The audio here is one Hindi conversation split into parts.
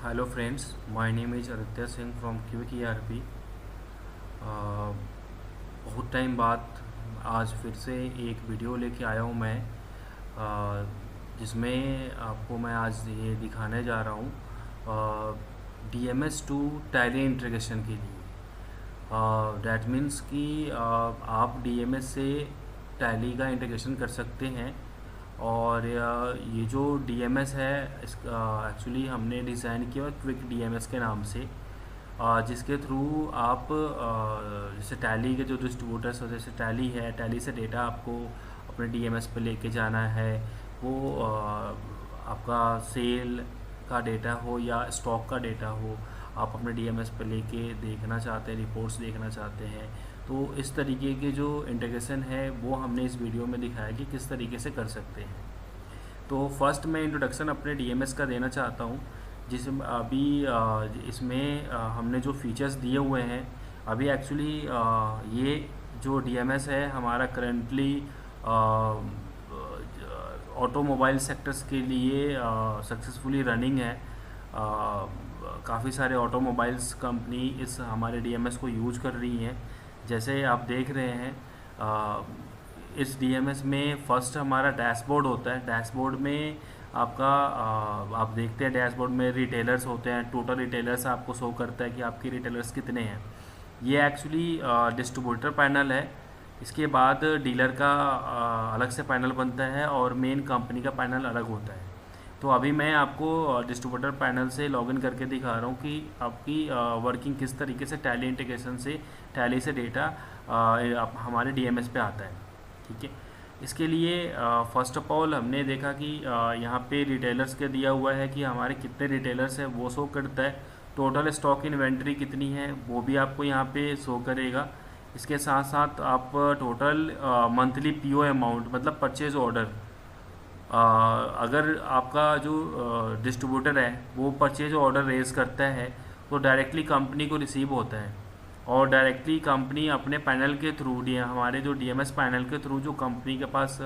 Hello friends, my name is Aditya Singh from quick ERP. बहुत टाइम बाद आज फिर से एक वीडियो लेके आया हूँ मैं, जिसमें आपको मैं आज ये दिखाने जा रहा हूँ DMS टू टैली इंटीग्रेशन के लिए। डैट मीन्स कि आप DMS से टैली का इंटीग्रेशन कर सकते हैं। और ये जो DMS है एक्चुअली हमने डिज़ाइन किया क्विक DMS के नाम से, जिसके थ्रू आप जैसे टैली के जो डिस्ट्रीब्यूटर्स होते हैं, जैसे टैली है, टैली से डेटा आपको अपने DMS पे लेके जाना है। वो आपका सेल का डेटा हो या स्टॉक का डेटा हो, आप अपने DMS पे लेके देखना चाहते हैं, रिपोर्ट्स देखना चाहते हैं, तो इस तरीके के जो इंटीग्रेशन है वो हमने इस वीडियो में दिखाया कि किस तरीके से कर सकते हैं। तो फर्स्ट मैं इंट्रोडक्शन अपने DMS का देना चाहता हूँ, जिसमें अभी इसमें हमने जो फीचर्स दिए हुए हैं अभी एक्चुअली ये जो DMS है हमारा करंटली ऑटोमोबाइल सेक्टर्स के लिए सक्सेसफुली रनिंग है। काफ़ी सारे ऑटोमोबाइल्स कंपनी इस हमारे DMS को यूज कर रही हैं। जैसे आप देख रहे हैं इस DMS में फर्स्ट हमारा डैशबोर्ड होता है। डैशबोर्ड में आपका आप देखते हैं डैशबोर्ड में रिटेलर्स होते हैं, टोटल रिटेलर्स आपको शो करता है कि आपके रिटेलर्स कितने हैं। ये एक्चुअली डिस्ट्रीब्यूटर पैनल है। इसके बाद डीलर का अलग से पैनल बनता है और मेन कंपनी का पैनल अलग होता है। तो अभी मैं आपको डिस्ट्रीब्यूटर पैनल से लॉगिन करके दिखा रहा हूँ कि आपकी वर्किंग किस तरीके से टैली इंटीग्रेशन से टैली से डेटा हमारे DMS पे आता है। ठीक है, इसके लिए फ़र्स्ट ऑफ ऑल हमने देखा कि यहाँ पे रिटेलर्स के दिया हुआ है कि हमारे कितने रिटेलर्स हैं वो शो करता है। टोटल स्टॉक इन्वेंट्री कितनी है वो भी आपको यहाँ पे शो करेगा। इसके साथ साथ आप टोटल मंथली PO अमाउंट मतलब परचेज ऑर्डर, अगर आपका जो डिस्ट्रीब्यूटर है वो परचेज ऑर्डर रेज करता है तो डायरेक्टली कंपनी को रिसीव होता है, और डायरेक्टली कंपनी अपने पैनल के थ्रू हमारे जो DMS पैनल के थ्रू जो कंपनी के पास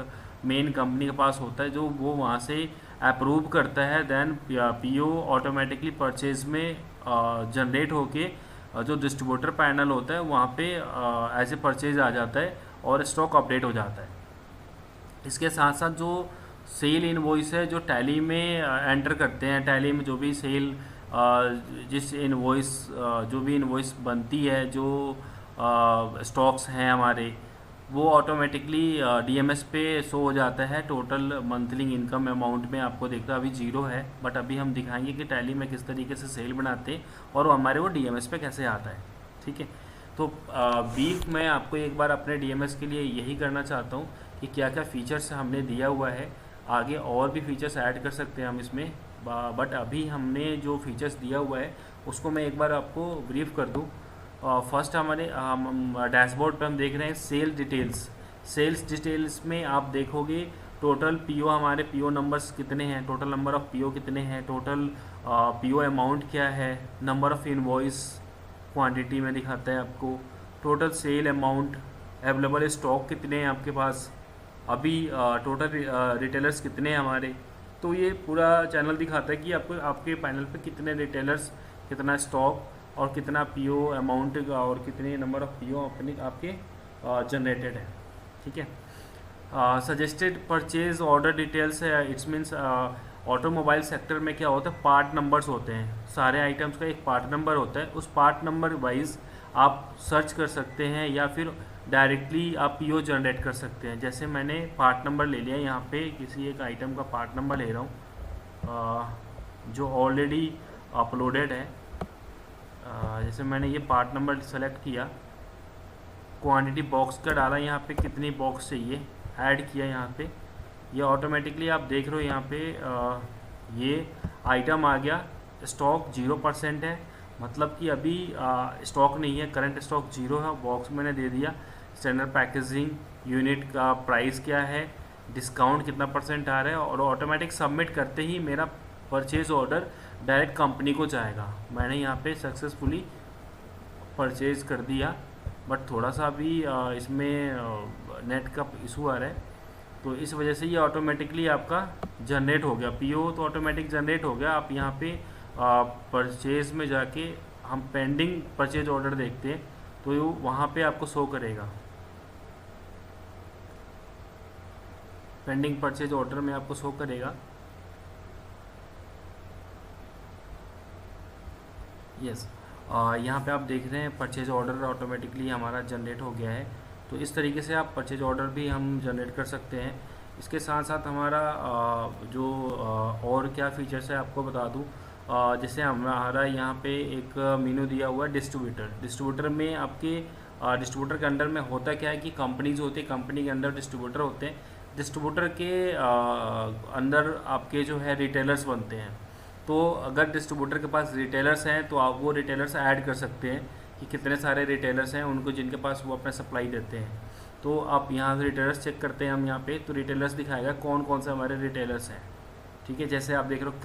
मेन कंपनी के पास होता है, जो वो वहाँ से अप्रूव करता है। देन PO ऑटोमेटिकली परचेज में जनरेट होके जो डिस्ट्रीब्यूटर पैनल होता है वहाँ पे एज ए परचेज आ जाता है और स्टॉक अपडेट हो जाता है। इसके साथ साथ जो सेल इनवॉइस है जो टैली में एंटर करते हैं, टैली में जो भी सेल जिस इनवॉइस जो भी इनवॉइस बनती है, जो स्टॉक्स हैं हमारे, वो ऑटोमेटिकली DMS पे शो हो जाता है। टोटल मंथली इनकम अमाउंट में आपको देखता है अभी 0 है, बट अभी हम दिखाएंगे कि टैली में किस तरीके से सेल बनाते हैं और हमारे वो DMS पे कैसे आता है। ठीक है, तो बीफ मैं आपको एक बार अपने DMS के लिए यही करना चाहता हूँ कि क्या क्या फ़ीचर्स हमने दिया हुआ है। आगे और भी फीचर्स ऐड कर सकते हैं हम इसमें, बट अभी हमने जो फीचर्स दिया हुआ है उसको मैं एक बार आपको ब्रीफ कर दूँ। फर्स्ट हमारे डैशबोर्ड पे हम देख रहे हैं सेल डिटेल्स। सेल्स डिटेल्स में आप देखोगे टोटल PO, हमारे PO नंबर्स कितने हैं, टोटल नंबर ऑफ़ PO कितने हैं, टोटल PO अमाउंट क्या है, नंबर ऑफ़ इनवॉइस क्वांटिटी में दिखाता है आपको, total sale amount, available stock कितने हैं आपके पास, अभी टोटल रिटेलर्स कितने हैं हमारे। तो ये पूरा चैनल दिखाता है कि आपको आपके पैनल पे कितने रिटेलर्स, कितना स्टॉक और कितना PO अमाउंट और कितने नंबर ऑफ़ PO अपने आपके जनरेटेड है। ठीक है, सजेस्टेड परचेज ऑर्डर डिटेल्स है। इट्स मीन्स ऑटोमोबाइल सेक्टर में क्या होता है, पार्ट नंबर्स होते हैं, सारे आइटम्स का एक पार्ट नंबर होता है। उस पार्ट नंबर वाइज आप सर्च कर सकते हैं या फिर डायरेक्टली आप PO जनरेट कर सकते हैं। जैसे मैंने पार्ट नंबर ले लिया, यहाँ पे किसी एक आइटम का पार्ट नंबर ले रहा हूँ जो ऑलरेडी अपलोडेड है। जैसे मैंने ये पार्ट नंबर सेलेक्ट किया, क्वांटिटी बॉक्स का डाला, यहाँ पे कितनी बॉक्स चाहिए ऐड किया, यहाँ पे ये ऑटोमेटिकली आप देख रहे हो यहाँ पे ये आइटम आ गया। स्टॉक 0% है, मतलब कि अभी स्टॉक नहीं है, करंट स्टॉक 0 है। बॉक्स मैंने दे दिया, स्टैंडर्ड पैकेजिंग, यूनिट का प्राइस क्या है, डिस्काउंट कितना % आ रहा है, और ऑटोमेटिक सबमिट करते ही मेरा परचेज ऑर्डर डायरेक्ट कंपनी को जाएगा। मैंने यहाँ पे सक्सेसफुली परचेज कर दिया, बट थोड़ा सा अभी इसमें नेट का इशू आ रहा है, तो इस वजह से ये ऑटोमेटिकली आपका जनरेट हो गया। PO तो ऑटोमेटिक जनरेट हो गया। आप यहाँ पे परचेज में जाके हम पेंडिंग परचेज ऑर्डर देखते हैं तो वहाँ पे आपको शो करेगा, पेंडिंग परचेज ऑर्डर में आपको शो करेगा। यस, यहाँ पे आप देख रहे हैं परचेज ऑर्डर ऑटोमेटिकली हमारा जनरेट हो गया है। तो इस तरीके से आप परचेज ऑर्डर भी हम जनरेट कर सकते हैं। इसके साथ साथ हमारा जो और क्या फीचर्स है आपको बता दूँ। जैसे हमारा यहाँ पे एक मेनू दिया हुआ है डिस्ट्रीब्यूटर में आपके डिस्ट्रीब्यूटर के अंडर में होता क्या है कि कंपनीज होती है, कंपनी के अंदर डिस्ट्रीब्यूटर होते हैं, डिस्ट्रीब्यूटर के अंदर आपके जो है रिटेलर्स बनते हैं। तो अगर डिस्ट्रीब्यूटर के पास रिटेलर्स हैं तो आप वो रिटेलर्स ऐड कर सकते हैं कि कितने सारे रिटेलर्स हैं उनको जिनके पास वो अपना सप्लाई देते हैं। तो आप यहाँ से रिटेलर्स चेक करते हैं हम यहाँ पे, तो रिटेलर्स दिखाएगा कौन कौन से हमारे रिटेलर्स हैं। ठीक है, जैसे आप देख रहे हो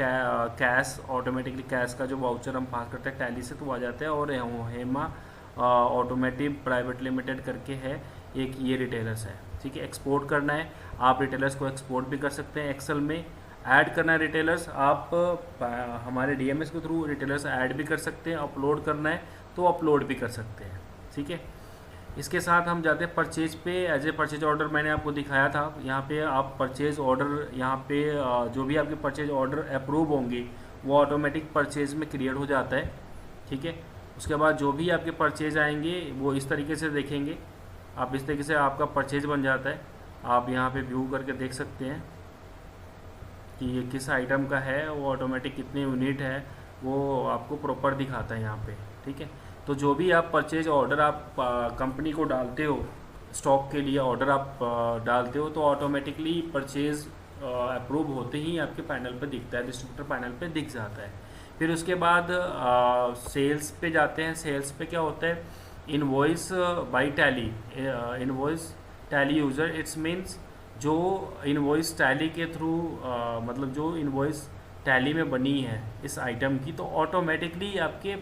कैश, ऑटोमेटिकली कैश का जो वाउचर हम पास करते हैं टैली से तो आ जाता है। और हेमा ऑटोमेटिव प्राइवेट लिमिटेड करके है एक, ये रिटेलर्स है। ठीक है, एक्सपोर्ट करना है, आप रिटेलर्स को एक्सपोर्ट भी कर सकते हैं एक्सेल में। ऐड करना है रिटेलर्स, आप हमारे डीएमएस के थ्रू रिटेलर्स ऐड भी कर सकते हैं। अपलोड करना है तो अपलोड भी कर सकते हैं। ठीक है, इसके साथ हम जाते हैं परचेज पे। एज ए परचेज ऑर्डर मैंने आपको दिखाया था, यहाँ पे आप परचेज ऑर्डर, यहाँ पे जो भी आपके परचेज ऑर्डर अप्रूव होंगे वो ऑटोमेटिक परचेज में क्रिएट हो जाता है। ठीक है, उसके बाद जो भी आपके परचेज आएंगे वो इस तरीके से देखेंगे आप, इस तरीके से आपका परचेज बन जाता है। आप यहाँ पे व्यू करके देख सकते हैं कि ये किस आइटम का है, वो ऑटोमेटिक कितने यूनिट है वो आपको प्रॉपर दिखाता है यहाँ पे। ठीक है, तो जो भी आप परचेज ऑर्डर आप कंपनी को डालते हो, स्टॉक के लिए ऑर्डर आप डालते हो, तो ऑटोमेटिकली परचेज अप्रूव होते ही आपके पैनल पे दिखता है, डिस्ट्रीब्यूटर पैनल पे दिख जाता है। फिर उसके बाद सेल्स पे जाते हैं। सेल्स पे क्या होता है, invoice by tally, invoice tally user, it's means जो इनवॉइस टैली के थ्रू मतलब जो इनवॉइस टैली में बनी है इस आइटम की, तो ऑटोमेटिकली आपके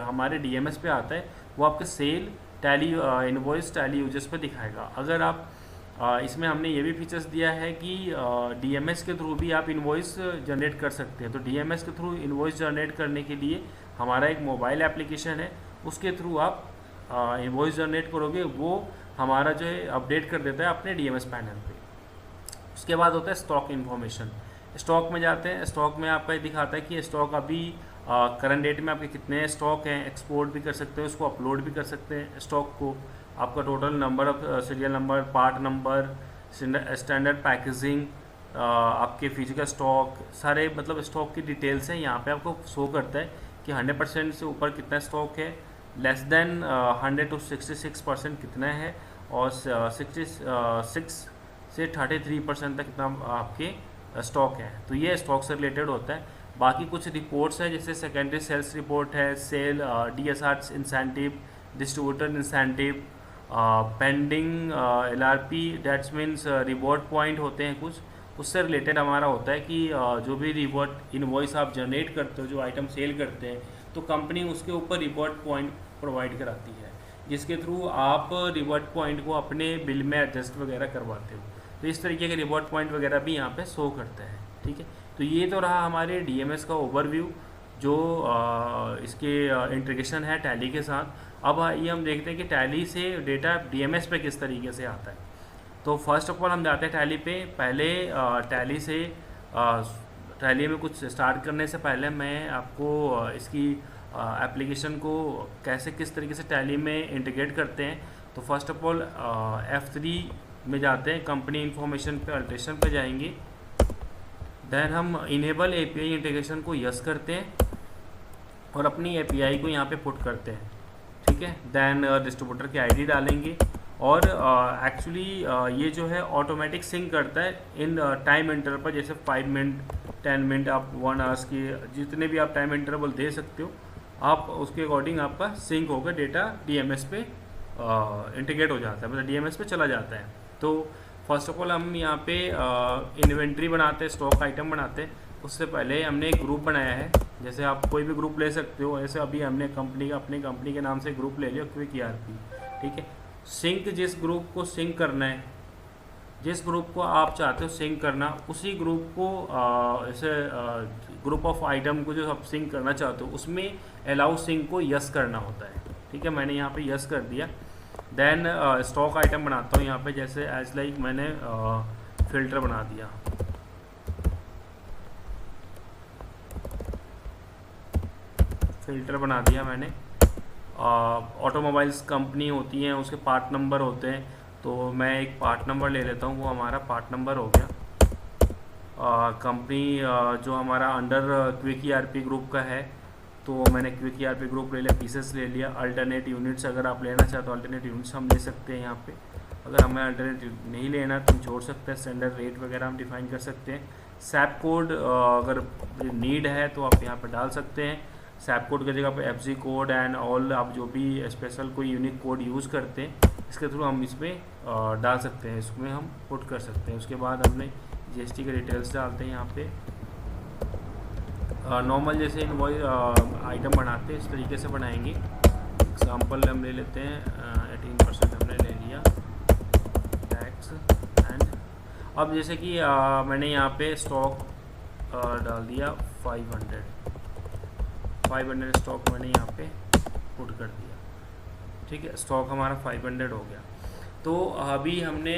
हमारे डीएमएस पे आता है, वो आपके sale Tally invoice Tally users पे दिखाएगा। अगर आप इसमें हमने ये भी फीचर्स दिया है कि डीएमएस के थ्रू भी आप इनवॉइस जनरेट कर सकते हैं। तो डीएमएस के थ्रू इनवॉइस जनरेट करने के लिए हमारा एक मोबाइल एप्लीकेशन है, उसके थ्रू आप इनवॉइस जनरेट करोगे, वो हमारा जो है अपडेट कर देता है अपने डीएमएस पैनल पे। उसके बाद होता है स्टॉक इन्फॉर्मेशन। स्टॉक में जाते हैं, स्टॉक में आपका ये दिखाता है कि स्टॉक अभी करंट डेट में आपके कितने स्टॉक हैं। एक्सपोर्ट भी कर सकते हो, उसको अपलोड भी कर सकते हैं स्टॉक को। आपका total number of serial number, part number, standard packaging, आपके फिजिकल स्टॉक, सारे मतलब स्टॉक की डिटेल्स हैं यहाँ पे आपको शो करता है कि 100% से ऊपर कितना स्टॉक है, लेस देन 100 to 66% कितना है, और 66 से 33% तक कितना आपके स्टॉक है। तो ये स्टॉक से रिलेटेड होता है। बाकी कुछ रिपोर्ट्स हैं, जैसे सेकेंडरी सेल्स रिपोर्ट है, sale DSR incentive, distributor incentive, pending LRP, that's means reward point होते हैं कुछ, उससे रिलेटेड हमारा होता है कि जो भी रिवॉर्ड इनवॉइस आप जनरेट करते हो, जो आइटम सेल करते हैं, तो कंपनी उसके ऊपर रिवॉर्ड पॉइंट प्रोवाइड कराती है, जिसके थ्रू आप रिवॉर्ड पॉइंट को अपने बिल में एडजस्ट वगैरह करवाते हो। तो इस तरीके के रिवॉर्ड पॉइंट वगैरह भी यहाँ पे शो करता है। ठीक है, तो ये तो रहा हमारे डीएमएस का ओवरव्यू, जो इसके इंटीग्रेशन है टैली के साथ। अब ये हम देखते हैं कि टैली से डेटा डीएमएस पे किस तरीके से आता है। तो फर्स्ट ऑफ ऑल हम जाते हैं टैली पे। पहले टैली में कुछ स्टार्ट करने से पहले मैं आपको इसकी एप्लीकेशन को कैसे किस तरीके से टैली में इंटीग्रेट करते हैं। तो फर्स्ट ऑफ ऑल F3 में जाते हैं, कंपनी इन्फॉर्मेशन पे अल्ट्रेशन पे जाएंगे, देन हम इनेबल एपीआई इंटीग्रेशन को यस करते हैं और अपनी एपीआई को यहाँ पे पुट करते हैं। ठीक है, देन डिस्ट्रीब्यूटर की आईडी डालेंगे और एक्चुअली ये जो है ऑटोमेटिक सिंक करता है इन टाइम इंटरवल पर, जैसे 5 मिनट 10 मिनट आप 1 आवर्स की जितने भी आप टाइम इंटरवल दे सकते हो, आप उसके अकॉर्डिंग आपका सिंक होकर डेटा डीएमएस पे इंटीग्रेट हो जाता है, मतलब डीएमएस पे चला जाता है। तो फर्स्ट ऑफ ऑल हम यहाँ पे इन्वेंट्री बनाते हैं, स्टॉक आइटम बनाते हैं। उससे पहले हमने एक ग्रुप बनाया है, जैसे आप कोई भी ग्रुप ले सकते हो। ऐसे अभी हमने अपनी कंपनी के नाम से ग्रुप ले लिया, क्विक ईआरपी। ठीक है, सिंक जिस ग्रुप को सिंक करना है जिस ग्रुप को आप चाहते हो सिंक करना, उसी ग्रुप को ऐसे ग्रुप ऑफ आइटम को जो आप सिंक करना चाहते हो उसमें अलाउ सिंक को यस करना होता है। ठीक है, मैंने यहाँ पे यस कर दिया। देन स्टॉक आइटम बनाता हूँ यहाँ पे, जैसे एज लाइक मैंने फ़िल्टर बना दिया। फ़िल्टर बना दिया मैंने। ऑटोमोबाइल्स कंपनी होती हैं, उसके पार्ट नंबर होते हैं, तो मैं एक पार्ट नंबर ले लेता हूँ, वो हमारा पार्ट नंबर हो गया। कंपनी जो हमारा अंडर क्विक ईआरपी ग्रुप का है, तो मैंने क्विक ईआरपी ग्रुप ले लिया, पीसेस ले लिया। अल्टरनेट यूनिट्स अगर आप लेना चाहते हो अल्टरनेट यूनिट्स हम ले सकते हैं यहाँ पे। अगर हमें अल्टरनेट नहीं लेना तो हम छोड़ सकते हैं, स्टैंडर्ड रेट वगैरह हम डिफाइन कर सकते हैं। सैप कोड अगर नीड है तो आप यहाँ पर डाल सकते हैं। सैप कोड की जगह पर एफजी कोड एंड ऑल, आप जो भी स्पेशल कोई यूनिक कोड यूज़ करते हैं इसके थ्रू हम इसमें डाल सकते हैं, इसमें हम पुट कर सकते हैं। उसके बाद हमने जीएसटी के डिटेल्स डालते हैं यहाँ पे। नॉर्मल जैसे इनवॉइस आइटम बनाते हैं इस तरीके से बनाएंगे। एग्जांपल हम ले लेते हैं, 18% हमने ले लिया टैक्स। एंड अब जैसे कि मैंने यहाँ पे स्टॉक डाल दिया 500 स्टॉक मैंने यहाँ पे पुट कर दिया। ठीक है, स्टॉक हमारा 500 हो गया। तो अभी हमने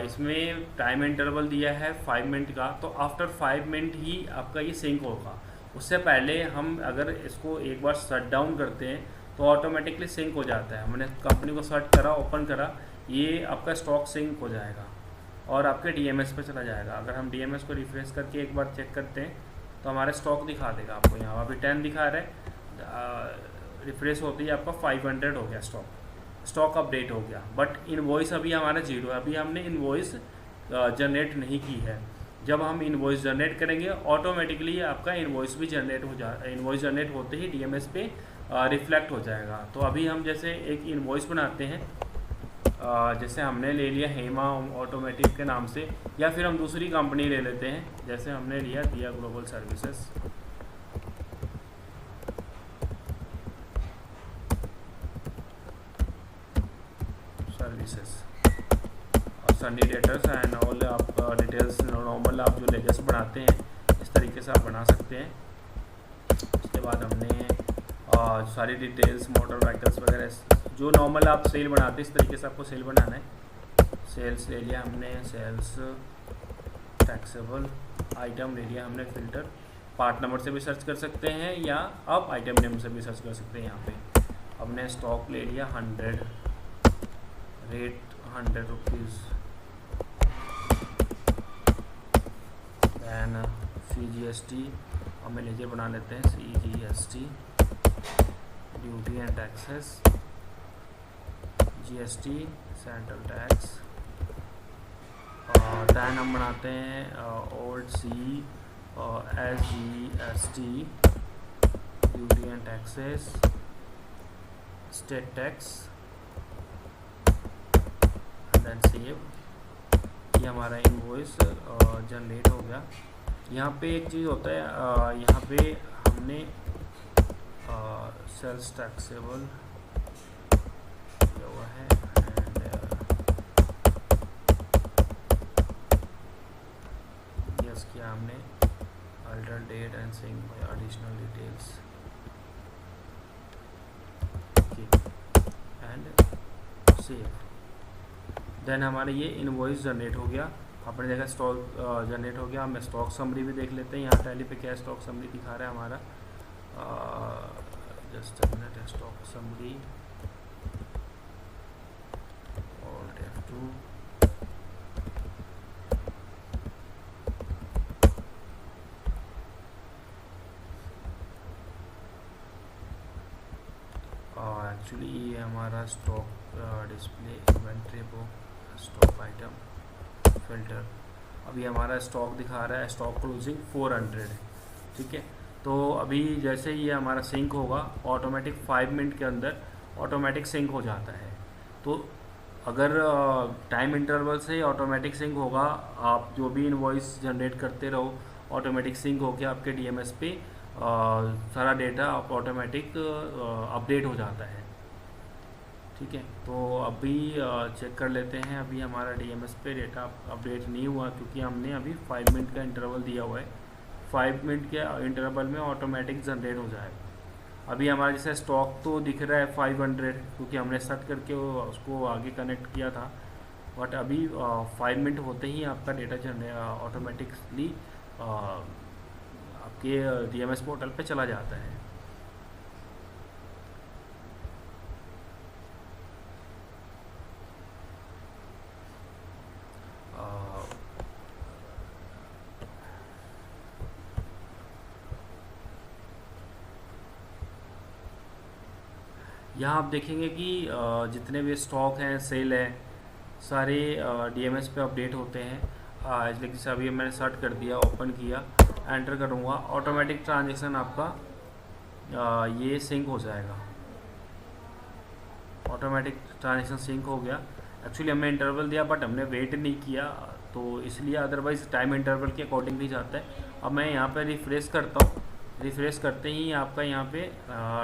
इसमें टाइम इंटरवल दिया है 5 मिनट का, तो आफ्टर 5 मिनट ही आपका ये सिंक होगा। उससे पहले हम अगर इसको एक बार शट डाउन करते हैं तो ऑटोमेटिकली सिंक हो जाता है। हमने कंपनी को शट करा, ओपन करा, ये आपका स्टॉक सिंक हो जाएगा और आपके डीएमएस पे चला जाएगा। अगर हम डीएमएस को रिफ्रेश करके एक बार चेक करते हैं तो हमारे स्टॉक दिखा देगा आपको। यहाँ अभी 10 दिखा रहा है, रिफ्रेश होते ही आपका 500 हो गया, स्टॉक अपडेट हो गया। बट इनवॉइस अभी हमारा 0 है, अभी हमने इनवॉइस जनरेट नहीं की है। जब हम इनवॉइस जनरेट करेंगे ऑटोमेटिकली आपका इनवॉइस भी इनवॉइस जनरेट होते ही डीएमएस पे रिफ्लेक्ट हो जाएगा। तो अभी हम जैसे एक इनवॉइस बनाते हैं, जैसे हमने ले लिया हेमा ऑटोमेटिक के नाम से, या फिर हम दूसरी कंपनी ले लेते हैं, जैसे हमने लिया दिया ग्लोबल सर्विसेज। और सनी डेटर्स एंड ऑल आप डिटेल्स नॉर्मल आप जो लेजर्स बनाते हैं इस तरीके से आप बना सकते हैं। उसके बाद हमने सारी डिटेल्स मोटर व्हीकल्स वगैरह जो नॉर्मल आप सेल बनाते हैं इस तरीके से आपको सेल बनाना है। सेल्स ले लिया हमने, सेल्स टैक्सेबल आइटम ले लिया हमने, फ़िल्टर पार्ट नंबर से भी सर्च कर सकते हैं या आप आइटम नेम से भी सर्च कर सकते हैं। यहाँ पे हमने स्टॉक ले लिया 100, रेट 100 रुपीज़। दैन CGST हमें लेजर बना लेते हैं, CGST duty and taxes, GST central tax. Then हम बनाते हैं old SGST duty and taxes, state tax, then save. ये हमारा इनवॉइस जनरेट हो गया। यहाँ पे एक चीज़ होता है, यहाँ पे हमने सेल्स टैक्सेबल किया हुआ है एंड यस किया हमने, alter date and sync by additional details and save. Then हमारे ये इनवॉइस जनरेट हो गया। अपने जगह स्टॉक जनरेट हो गया। हम स्टॉक समरी भी देख लेते हैं, यहाँ टैली पे क्या स्टॉक समरी दिखा रहा है हमारा। Just a minute, stock summary और F2 एक्चुअली ये हमारा stock display inventory book stock item filter. अभी हमारा स्टॉक दिखा रहा है स्टॉक क्लोजिंग 400। ठीक है, तो अभी जैसे ये हमारा सिंक होगा ऑटोमेटिक 5 मिनट के अंदर ऑटोमेटिक सिंक हो जाता है। तो अगर टाइम इंटरवल से ऑटोमेटिक सिंक होगा, आप जो भी इनवॉइस जनरेट करते रहो ऑटोमेटिक सिंक होकर आपके डीएमएस पे सारा डेटा ऑटोमेटिक अपडेट हो जाता है। ठीक है, तो अभी चेक कर लेते हैं। अभी हमारा डीएमएस पे डेटा अपडेट नहीं हुआ क्योंकि हमने अभी 5 मिनट का इंटरवल दिया हुआ है। 5 मिनट के इंटरवल में ऑटोमेटिक जनरेट हो जाएगा। अभी हमारा जैसे स्टॉक तो दिख रहा है 500 क्योंकि हमने सेट करके उसको आगे कनेक्ट किया था, बट अभी 5 मिनट होते ही आपका डेटा जनरेट ऑटोमेटिकली आपके डीएमएस पोर्टल पे चला जाता है। यहाँ आप देखेंगे कि जितने भी स्टॉक हैं, सेल है, सारे डीएमएस पे अपडेट होते हैं। इसलिए जैसे अभी मैंने सर्च कर दिया, ओपन किया, एंटर करूँगा, ऑटोमेटिक ट्रांजेक्शन आपका ये सिंक हो जाएगा। ऑटोमेटिक ट्रांजेक्शन सिंक हो गया। एक्चुअली हमने इंटरवल दिया बट हमने वेट नहीं किया, तो इसलिए अदरवाइज़ टाइम इंटरवल के अकॉर्डिंग ही जाता है। अब मैं यहाँ पे रिफ्रेश करता हूँ। रिफ्रेश करते ही आपका यहाँ पे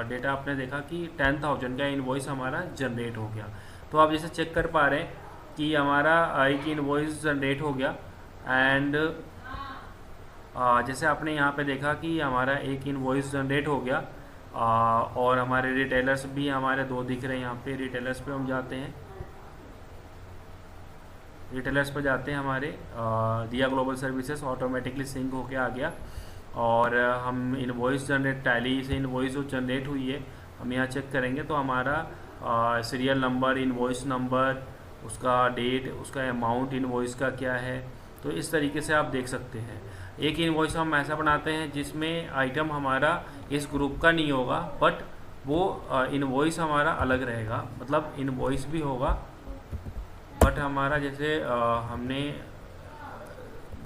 डेटा आपने देखा कि 10,000 का इनवॉइस हमारा जनरेट हो गया। तो आप जैसे चेक कर पा रहे हैं कि हमारा एक इनवॉइस जनरेट हो गया। एंड जैसे आपने यहाँ पे देखा कि हमारा एक इनवॉइस जनरेट हो गया। और हमारे रिटेलर्स भी हमारे 2 दिख रहे हैं। यहाँ पे रिटेलर्स पे हम जाते हैं। रिटेलर्स पर जाते हैं, हमारे दिया ग्लोबल सर्विसेज ऑटोमेटिकली सिंक होके आ गया। और हम इनवॉइस जनरेट, टैली से इनवॉइस जो जनरेट हुई है हम यहाँ चेक करेंगे तो हमारा सीरियल नंबर, इनवॉइस नंबर, उसका डेट, उसका अमाउंट इनवॉइस का क्या है, तो इस तरीके से आप देख सकते हैं। एक इनवॉइस हम ऐसा बनाते हैं जिसमें आइटम हमारा इस ग्रुप का नहीं होगा, बट वो इनवॉइस हमारा अलग रहेगा, मतलब इनवॉइस भी होगा बट हमारा जैसे हमने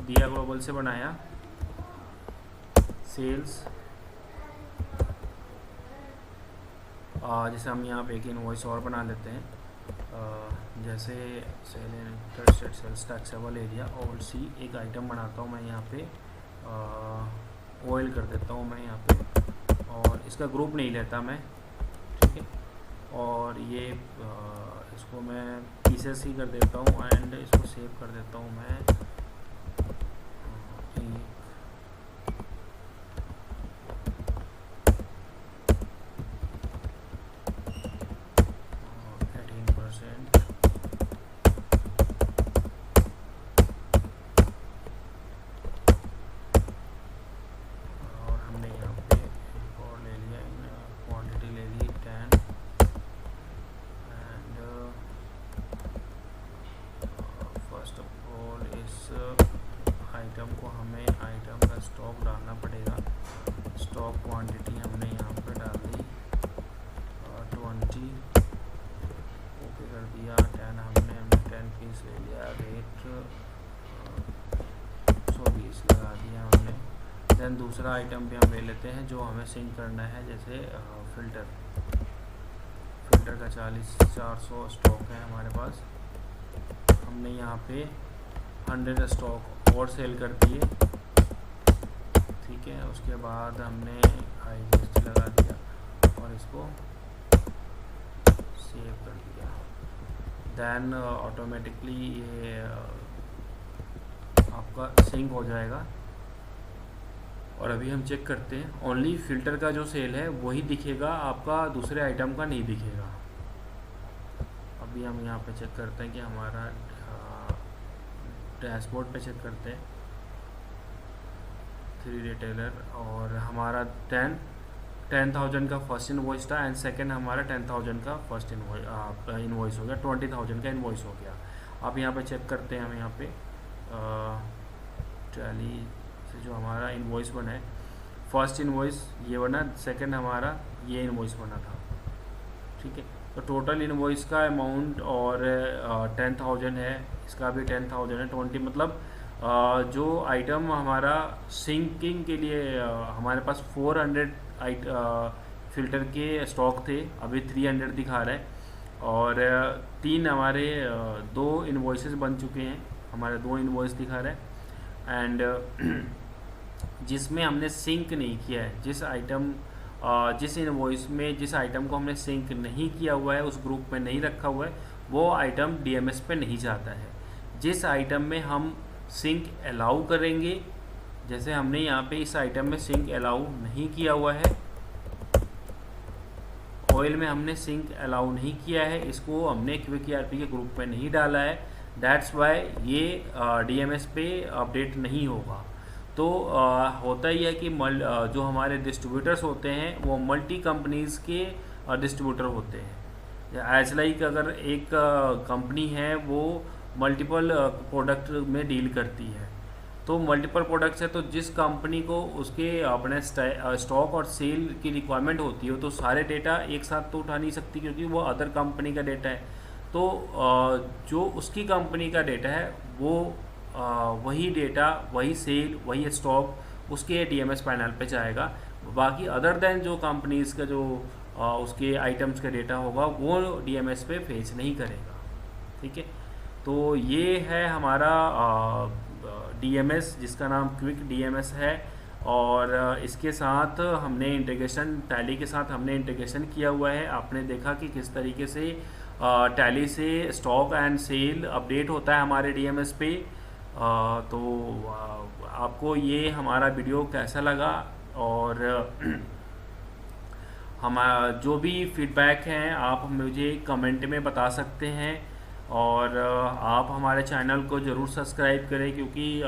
दिया ग्लोबल से बनाया सेल्स, जैसे हम यहाँ पे एक इनवॉइस और बना लेते हैं। जैसे sale interested sales taxable area और सी एक आइटम बनाता हूँ मैं यहाँ पे, ऑयल कर देता हूँ मैं यहाँ पे, और इसका ग्रुप नहीं लेता मैं, ठीक है। और ये इसको मैं पीसेस ही कर देता हूँ एंड इसको सेव कर देता हूँ मैं। आइटम को हमें आइटम का स्टॉक डालना पड़ेगा। स्टॉक क्वांटिटी हमने यहाँ पे डाल दी 20, ओके कर दिया। 10 हमने 10 पीस ले लिया। रेट 120 लगा दिया हमने। देन दूसरा आइटम भी हम ले लेते हैं जो हमें सिंक करना है, जैसे फ़िल्टर का 400 स्टॉक है हमारे पास। हमने यहाँ पे 100 स्टॉक और सेल कर दिए, ठीक है। उसके बाद हमने IGST लगा दिया और इसको सेव कर दिया। देन ऑटोमेटिकली ये आपका सिंक हो जाएगा। और अभी हम चेक करते हैं, ओनली फ़िल्टर का जो सेल है वही दिखेगा, आपका दूसरे आइटम का नहीं दिखेगा। अभी हम यहाँ पे चेक करते हैं कि हमारा डैशबोर्ड पे चेक करते हैं 3 रिटेलर, और हमारा 10,000 का फर्स्ट इनवॉइस था एंड सेकंड हमारा 10,000 का फर्स्ट इनवॉइस हो गया, 20,000 का इनवॉइस हो गया। आप यहाँ पे चेक करते हैं, हम यहाँ पे टैली से जो हमारा इनवॉइस बना है, फर्स्ट इनवॉइस ये बना, सेकंड हमारा ये इनवॉइस बना था, ठीक है। तो टोटल इनवॉइस का अमाउंट और 10,000 है, इसका भी 10,000 है। 20 मतलब जो आइटम हमारा सिंकिंग के लिए हमारे पास 400 फ़िल्टर के स्टॉक थे, अभी 300 दिखा रहा है। और 3 हमारे 2 इनवॉइसेस बन चुके हैं, हमारे 2 इनवॉइस दिखा रहा है। एंड जिसमें हमने सिंक नहीं किया है, जिस आइटम जिस इनवॉइस में जिस आइटम को हमने सिंक नहीं किया हुआ है, उस ग्रुप में नहीं रखा हुआ है, वो आइटम डीएमएस पे नहीं जाता है। जिस आइटम में हम सिंक अलाउ करेंगे, जैसे हमने यहाँ पे इस आइटम में सिंक अलाउ नहीं किया हुआ है, ऑयल में हमने सिंक अलाउ नहीं किया है, इसको हमने क्विक ईआरपी के ग्रुप में नहीं डाला है, दैट्स वाई ये डीएमएस पे अपडेट नहीं होगा। तो होता ही है कि जो हमारे डिस्ट्रीब्यूटर्स होते हैं वो मल्टी कंपनीज़ के डिस्ट्रीब्यूटर होते हैं। एज लाइक अगर एक कंपनी है वो मल्टीपल प्रोडक्ट में डील करती है, तो मल्टीपल प्रोडक्ट्स है, तो जिस कंपनी को उसके अपने स्टॉक और सेल की रिक्वायरमेंट होती है तो सारे डेटा एक साथ तो उठा नहीं सकती, क्योंकि वो अदर कंपनी का डेटा है। तो जो उसकी कंपनी का डेटा है वो वही डेटा, वही सेल, वही स्टॉक उसके डीएमएस पैनल पे जाएगा। बाकी अदर देन जो कंपनीज़ का जो उसके आइटम्स का डेटा होगा वो डीएमएस पे फेच नहीं करेगा। ठीक है, तो ये है हमारा डीएमएस जिसका नाम क्विक डीएमएस है। और इसके साथ हमने इंटीग्रेशन, टैली के साथ हमने इंटीग्रेशन किया हुआ है। आपने देखा कि किस तरीके से टैली से स्टॉक एंड सेल अपडेट होता है हमारे डीएमएस पे। तो आपको ये हमारा वीडियो कैसा लगा, और हम जो भी फीडबैक हैं आप मुझे कमेंट में बता सकते हैं। और आप हमारे चैनल को ज़रूर सब्सक्राइब करें, क्योंकि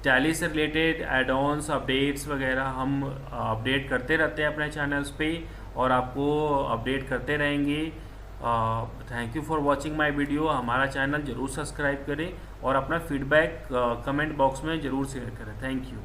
टैली से रिलेटेड एड ऑन्स अपडेट्स वगैरह हम अपडेट करते रहते हैं अपने चैनल्स पे, और आपको अपडेट करते रहेंगे। Thank you for watching my video. हमारा चैनल ज़रूर सब्सक्राइब करें और अपना फीडबैक कमेंट बॉक्स में ज़रूर शेयर करें। Thank you.